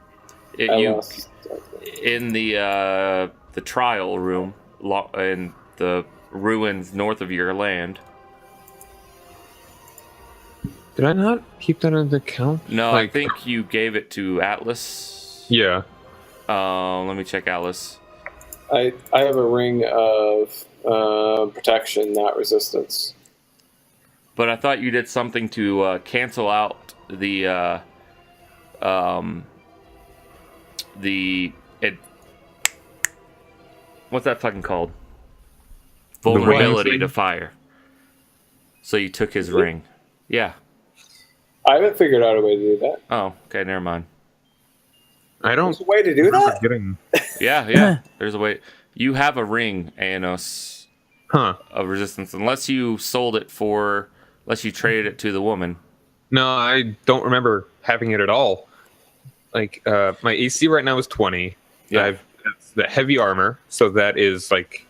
S4: Lost.
S1: In the trial room in the ruins north of your land.
S6: Did I not keep that in the account?
S1: No, I think you gave it to Atlas.
S6: Yeah.
S1: Let me check Atlas.
S4: I have a ring of protection, not resistance.
S1: But I thought you did something to cancel out what's that fucking called? Vulnerability to fire. So you took his ring. Yeah.
S4: I haven't figured out a way to do that.
S1: Oh, okay, never mind.
S6: I don't.
S4: There's a way to do that?
S1: Yeah. There's a way. You have a ring, Aenos, of resistance, unless you sold it unless you traded it to the woman.
S6: No, I don't remember having it at all. Like, my AC right now is 20.
S1: Yeah.
S6: That's the heavy armor, so that is like.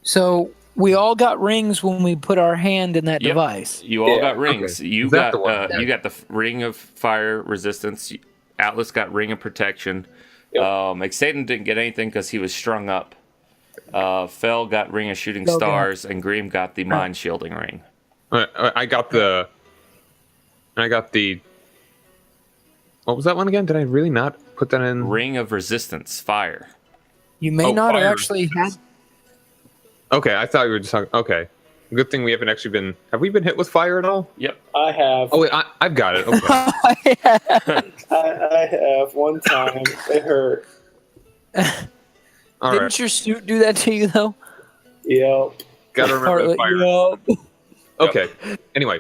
S3: So we all got rings when we put our hand in that device.
S1: You all got rings.
S6: Okay.
S1: You
S6: Is that
S1: got
S6: the one?
S1: you got the ring of fire resistance. Atlas got ring of protection.
S4: Yep.
S1: Xaden didn't get anything because he was strung up. Fel got ring of shooting stars, and Greem got the mind shielding ring.
S6: I got the. What was that one again? Did I really not put that in?
S1: Ring of resistance, fire.
S3: You may not have
S6: fire
S3: actually had.
S6: Okay, I thought we were just talking. Okay, good thing we haven't actually been. Have we been hit with fire at all?
S1: Yep.
S4: I have.
S6: Oh wait, I've got it. Okay.
S4: I have one time. It hurt.
S6: All
S3: Didn't
S6: right.
S3: your suit do that to you though?
S4: Yep.
S6: Gotta remember the fire.
S3: Yup.
S6: Okay. Anyway,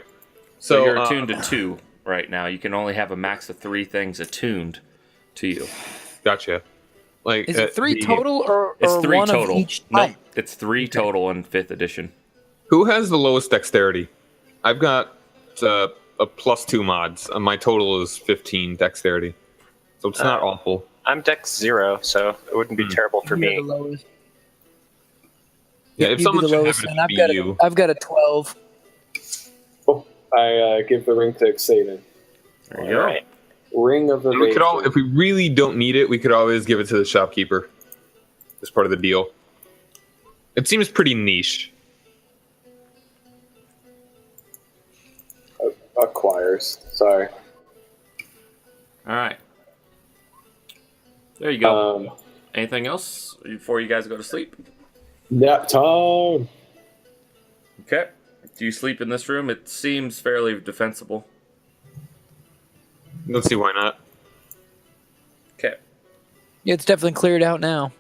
S1: So
S6: so
S1: you're attuned to 2 right now. You can only have a max of 3 things attuned to you.
S6: Gotcha. Like,
S3: Is it 3 total or
S1: It's 3
S3: one
S1: total.
S3: of each
S1: No,
S3: type?
S1: it's 3 total in 5th edition.
S6: Who has the lowest dexterity? I've got a +2 mods. My total is 15 dexterity, so it's not awful.
S2: I'm Dex 0, so it wouldn't be terrible for
S3: You're
S2: me.
S3: the lowest.
S6: Yeah, if
S3: You'd be
S6: someone
S3: the
S6: should have
S3: lowest,
S6: it,
S3: and
S6: it'd be you.
S3: I've got a 12.
S4: Oh, I give the ring to Xaden.
S1: There you go.
S2: Right.
S4: Ring of
S6: And we could
S4: evasion.
S6: if we really don't need it, we could always give it to the shopkeeper as part of the deal. It seems pretty niche.
S4: Acquires. Sorry.
S1: All right. There you go.
S4: Um,
S1: Anything else before you guys go to sleep?
S4: Nap time.
S1: Okay. Do you sleep in this room? It seems fairly defensible.
S6: Let's see why not.
S1: Okay.
S3: Yeah, it's definitely cleared out now.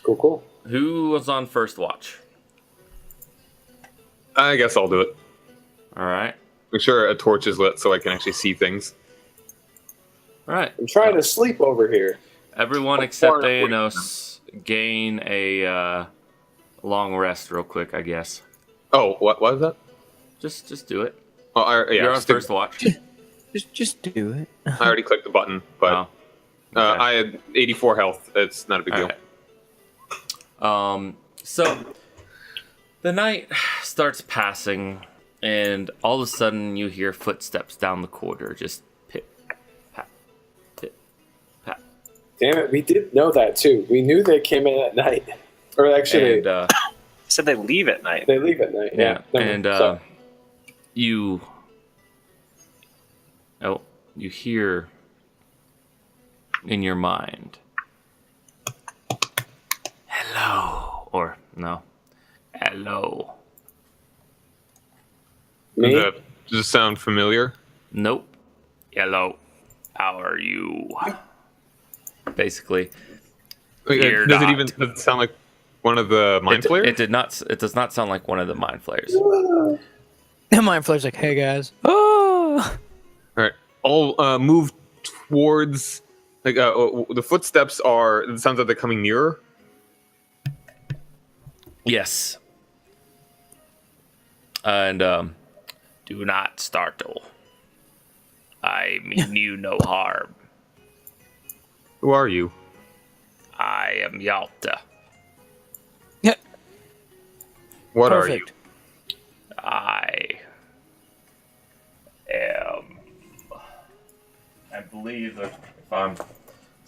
S4: Cool.
S1: Who was on first watch?
S6: I guess I'll do it.
S1: All right.
S6: Make sure a torch is lit so I can actually see things.
S1: All right.
S4: I'm trying to sleep over here.
S1: Everyone except Aenos gain a long rest real quick, I guess.
S6: Oh, what was that?
S1: Just do it.
S6: Oh, yeah,
S1: You're on first watch.
S3: Just do it.
S6: I already clicked the button, but
S1: Oh. Okay.
S6: I had 84 health. It's not a big deal.
S1: Alright. So the night starts passing, and all of a sudden you hear footsteps down the corridor. Just pit, pat, pit, pat.
S4: Damn it, we did know that too. We knew they came in at night. Or actually,
S1: And
S2: Said they leave at night.
S4: they leave at night.
S1: yeah,
S4: Never
S1: and
S4: mind. So,
S1: you hear in your mind, hello, or no, hello.
S4: me?
S6: Does it sound familiar?
S1: Nope. Hello. How are you? Basically,
S6: Like,
S1: You're
S6: does
S1: not.
S6: does it sound like one of the mind flayers?
S1: it did not. It does not sound like one of the mind flayers.
S3: And Mind Flayer's like, hey guys. Oh!
S6: All right. I'll move towards. Like the footsteps are. It sounds like they're coming nearer.
S1: Yes. And do not startle. I mean you no harm.
S6: Who are you?
S1: I am Yalta.
S3: Yeah.
S6: What
S3: Perfect.
S6: are you?
S1: I am. I believe if I'm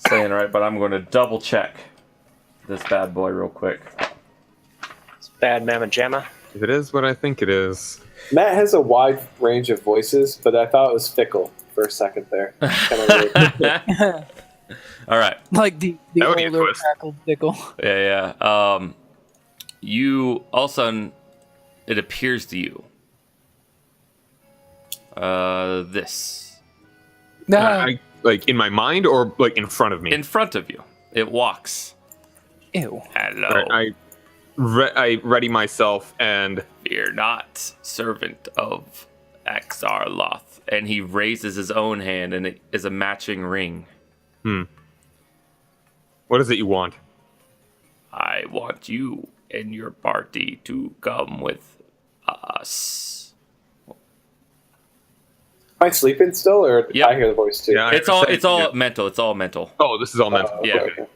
S1: saying right, but I'm going to double check this bad boy real quick.
S2: It's bad Mamma Jamma.
S6: If it is what I think it is.
S4: Matt has a wide range of voices, but I thought it was fickle for a second there. Weird.
S1: All right.
S3: Like the
S6: That would be a
S3: older
S6: twist.
S3: crackled pickle.
S1: Yeah. You all of a sudden, it appears to you. This
S6: I, like in my mind or like in front of me?
S1: in front of you. It walks.
S3: Ew.
S1: Hello.
S6: Right, I ready myself and
S1: Fear not, servant of Axar'loth. And he raises his own hand, and it is a matching ring.
S6: what is it you want?
S1: I want you and your party to come with us.
S4: Am I sleeping still, or
S1: Yep.
S4: I hear the voice too?
S6: Yeah,
S1: It's all mental. It's all mental.
S6: Oh, this is all mental.
S4: Okay,
S1: Yeah.
S4: okay.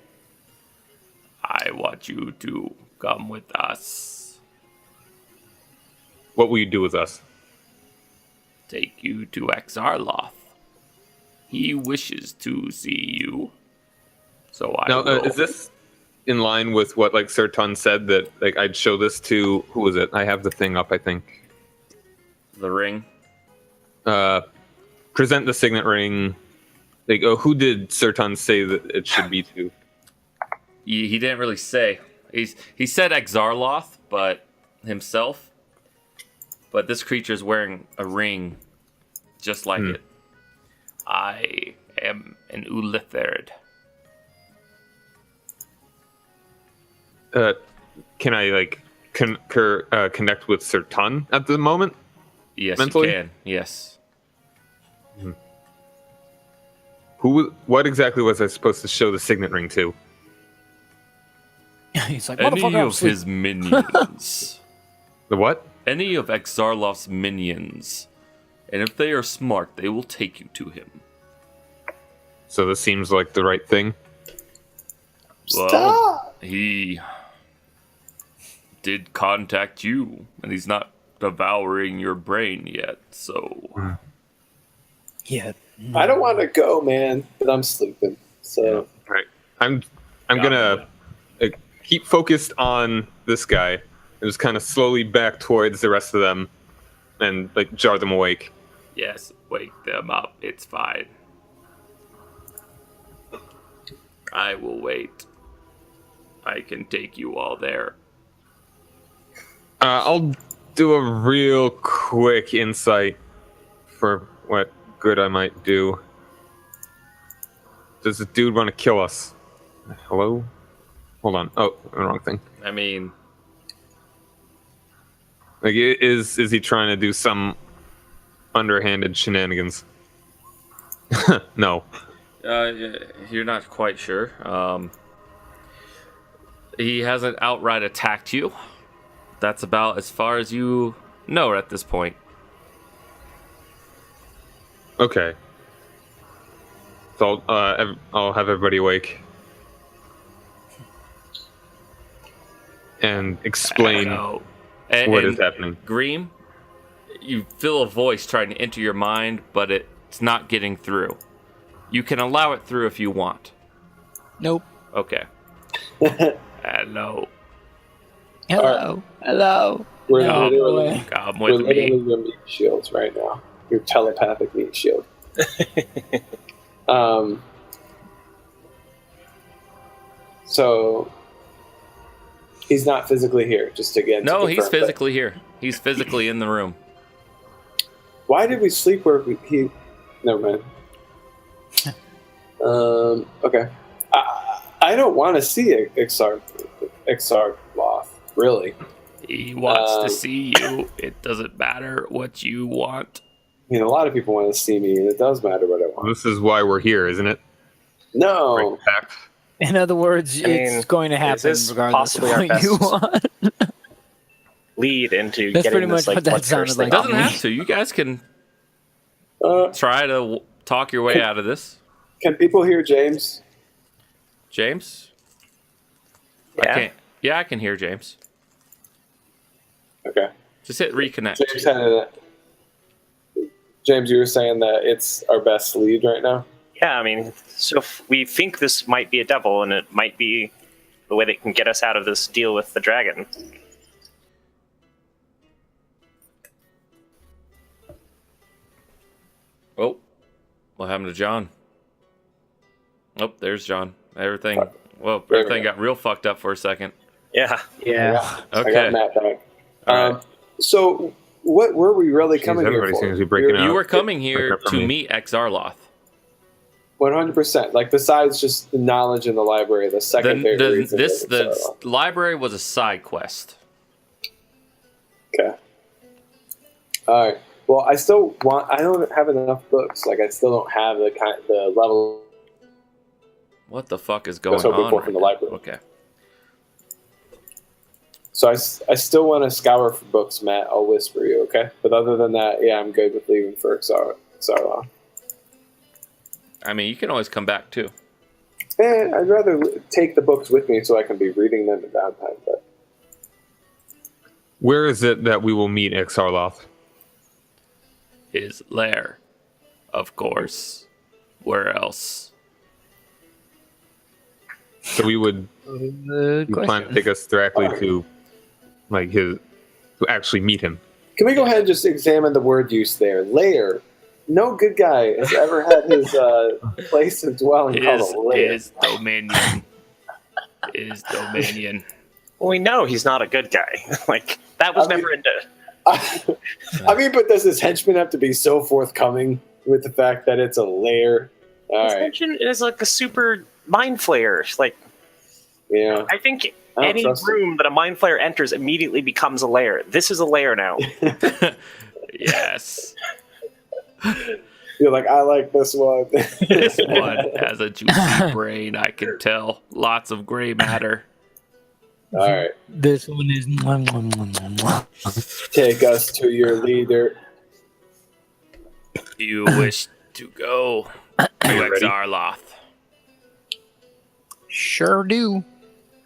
S1: I want you to come with us.
S6: What will you do with us?
S1: Take you to Axar'loth. He wishes to see you. So I
S6: Now,
S1: will.
S6: is this in line with what like Sir Tun said that like I'd show this to who was it? I have the thing up, I think.
S1: The ring?
S6: Present the signet ring. Like, who did Sir Tun say that it should be to?
S1: He didn't really say. He said Axar'loth, but himself. But this creature's wearing a ring just like it. I am an Ulithrid.
S6: Can I like connect with Sir Tun at the moment?
S1: Yes,
S6: Mentally?
S1: you can. Yes.
S6: What exactly was I supposed to show the signet ring to?
S3: He's like,
S1: Any
S3: motherfucker, I'm
S1: of
S3: asleep.
S1: his minions.
S6: The what?
S1: Any of Axar'loth's minions. And if they are smart, they will take you to him.
S6: So this seems like the right thing.
S1: Well, he did contact you, and he's not devouring your brain yet, so...
S3: Yeah.
S4: I don't want to go, man, but I'm sleeping. So
S6: Right. I'm gonna keep focused on this guy and just kind of slowly back towards the rest of them and like jar them awake.
S1: Yes, wake them up. It's fine. I will wait. I can take you all there.
S6: I'll do a real quick insight for what good I might do. Does this dude want to kill us? Hello? Hold on. Oh, wrong thing.
S1: I mean,
S6: Like, is he trying to do some underhanded shenanigans? No.
S1: you're not quite sure. He hasn't outright attacked you. That's about as far as you know at this point.
S6: Okay. So I'll have everybody awake and explain
S1: So,
S6: what is happening.
S1: Greem, you feel a voice trying to enter your mind, but it's not getting through. You can allow it through if you want.
S3: Nope.
S1: Okay. Hello.
S3: Hello. Hello.
S4: we're
S3: No,
S4: literally,
S1: Come
S4: we're
S1: with
S4: literally
S1: me.
S4: your meat shields right now. Your telepathic meat shield. So he's not physically here. Just again.
S1: No,
S4: to
S1: he's
S4: confirm that.
S1: physically here. He's physically in the room.
S4: Why did we sleep where he? Never mind. Okay. I don't want to see Axar'loth, really.
S1: He wants to see you. It doesn't matter what you want.
S4: mean, a lot of people want to see me, and it does matter what I want.
S6: This is why we're here, isn't it?
S4: No.
S6: Break the pact.
S3: In other words,
S2: I mean,
S3: it's going to happen
S2: is this
S3: regardless of
S2: possibly our
S3: what you
S2: best
S3: want.
S2: Lead into
S3: That's
S2: getting
S3: pretty
S2: this
S3: much what that
S2: blood
S3: sounded
S2: curse
S3: like.
S2: thing
S1: Doesn't
S2: off.
S1: have to. You guys can
S4: Uh,
S1: try to talk your way out of this.
S4: can people hear James?
S1: James?
S2: Yeah.
S1: I can't. Yeah, I can hear James.
S4: Okay.
S1: Just hit reconnect.
S4: James, you were saying that it's our best lead right now?
S2: Yeah, I mean, so if we think this might be a devil, and it might be the way that can get us out of this deal with the dragon.
S1: Oh, what happened to John? Oh, there's John. Everything. Well,
S4: There we
S1: everything
S4: go.
S1: got real fucked up for a second.
S2: Yeah.
S3: Yeah.
S4: I
S1: Okay.
S4: got Matt back.
S1: All right.
S4: So, what were we really
S6: Jeez,
S4: coming here
S6: everybody
S4: for?
S6: seems to be breaking
S1: You
S6: out.
S1: were coming here
S6: Except for
S1: to
S6: me.
S1: meet Axar'loth.
S4: 100%. Like, besides just the knowledge in the library, the second favorite reason was
S1: The
S4: Axar'loth.
S1: library was a side quest.
S4: Okay. All right. Well, I still want. I don't have enough books. Like, I still don't have the level.
S1: What the fuck is
S4: I was
S1: going
S4: hoping
S1: on?
S4: for
S1: Right
S4: from the
S1: now?
S4: library.
S1: Okay.
S4: So I still want to scour for books, Matt. I'll whisper you, okay? But other than that, yeah, I'm good with leaving for Axar'loth.
S1: I mean, you can always come back too.
S4: And I'd rather take the books with me so I can be reading them in downtime. But
S6: Where is it that we will meet Axar'loth?
S1: His lair, of course. Where else?
S6: So we would
S3: Good
S6: you plan to
S3: question.
S6: take us directly to like to actually meet him.
S4: can we go ahead and just examine the word use there? Lair. No good guy has ever had his place of dwelling called a lair.
S1: His dominion. His dominion.
S2: Well, we know he's not a good guy. Like, that was
S4: I mean-
S2: never into...
S4: I mean, but does this henchman have to be so forthcoming with the fact that it's a lair? All right.
S2: Extension is like a super mind flayer. Like,
S4: Yeah.
S2: I think
S4: I don't
S2: any
S4: trust him.
S2: room that a mind flayer enters immediately becomes a lair. This is a lair now.
S1: Yes.
S4: You're like, I like this one.
S1: This one has a juicy brain, I can tell. Lots of gray matter.
S4: All right.
S3: This one is.
S4: Take us to your leader.
S1: You wish to go to
S6: ready?
S1: Axar'loth.
S3: Sure do.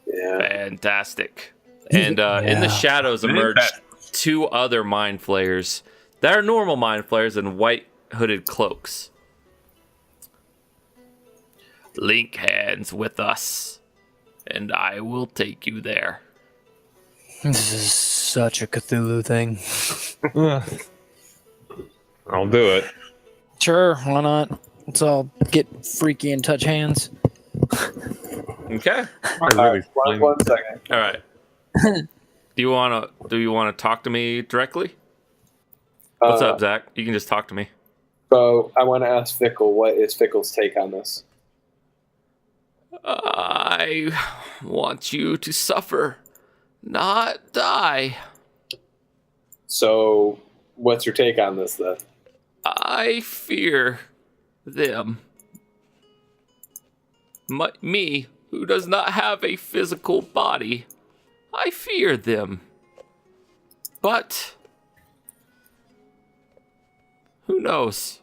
S4: Yeah.
S1: Fantastic. And in the shadows emerge two other mind flayers. That are normal mind flayers in white hooded cloaks. Link hands with us, and I will take you there.
S3: This is such a Cthulhu thing.
S6: I'll do it.
S3: Sure, why not? Let's all get freaky and touch hands.
S1: Okay.
S6: I really
S4: One second.
S1: All right. Do you want to talk to me directly? What's up, Zach? You can just talk to me.
S4: So I want to ask Fickle, what is Fickle's take on this?
S1: I want you to suffer, not die.
S4: So what's your take on this then?
S1: I fear them. Me, who does not have a physical body, I fear them. But who knows?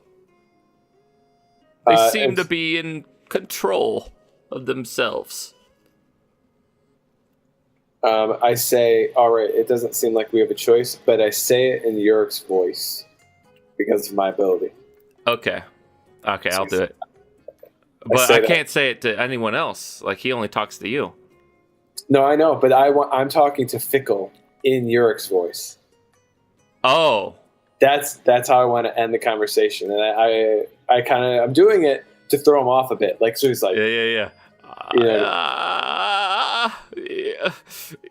S1: They seem to be in control of themselves.
S4: I say, all right, it doesn't seem like we have a choice, but I say it in Yurik's voice because of my ability.
S1: Okay, I'll do it.
S4: I
S1: But
S4: say
S1: I
S4: that.
S1: can't say it to anyone else. Like, he only talks to you.
S4: No, I know, but I'm talking to Fickle in Yurik's voice.
S1: Oh,
S4: That's how I want to end the conversation, and I'm doing it to throw him off a bit. Like, so he's like,
S1: yeah.
S4: Yeah.
S1: Yeah.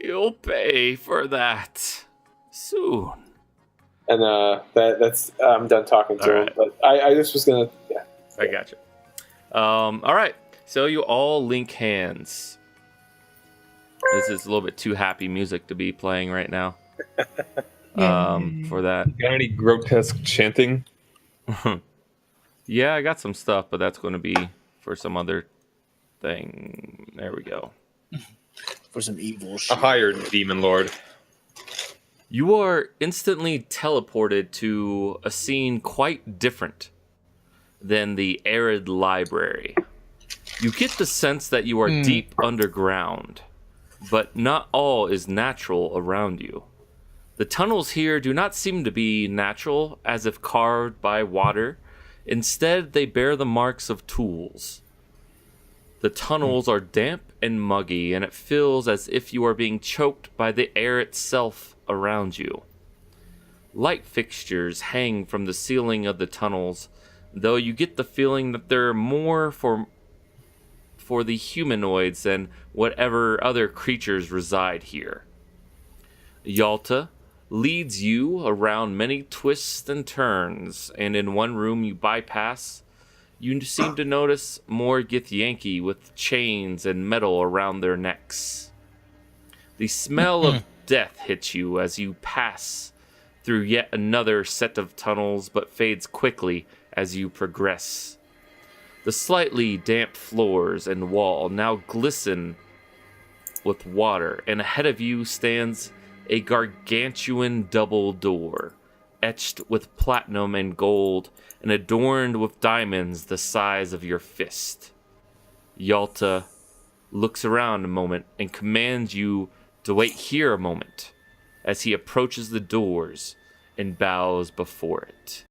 S1: You'll pay for that soon.
S4: and that's I'm done talking to
S1: All
S4: him.
S1: right.
S4: But I just was gonna, yeah.
S1: I got you. All right. So you all link hands. This is a little bit too happy music to be playing right now. For that.
S6: Got any grotesque chanting?
S1: Yeah, I got some stuff, but that's going to be for some other thing. There we go.
S3: For some evil
S6: A
S3: shit.
S6: hired demon lord.
S1: You are instantly teleported to a scene quite different than the arid library. You get the sense that you are deep underground, but not all is natural around you. The tunnels here do not seem to be natural, as if carved by water. Instead, they bear the marks of tools. The tunnels are damp and muggy, and it feels as if you are being choked by the air itself around you. Light fixtures hang from the ceiling of the tunnels, though you get the feeling that there are more for the humanoids than whatever other creatures reside here. Yalta leads you around many twists and turns, and in one room you bypass, you seem to notice more Githyanki with chains and metal around their necks. The smell of death hits you as you pass through yet another set of tunnels, but fades quickly as you progress. The slightly damp floors and wall now glisten with water, and ahead of you stands a gargantuan double door, etched with platinum and gold and adorned with diamonds the size of your fist. Yalta looks around a moment and commands you to wait here a moment as he approaches the doors and bows before it.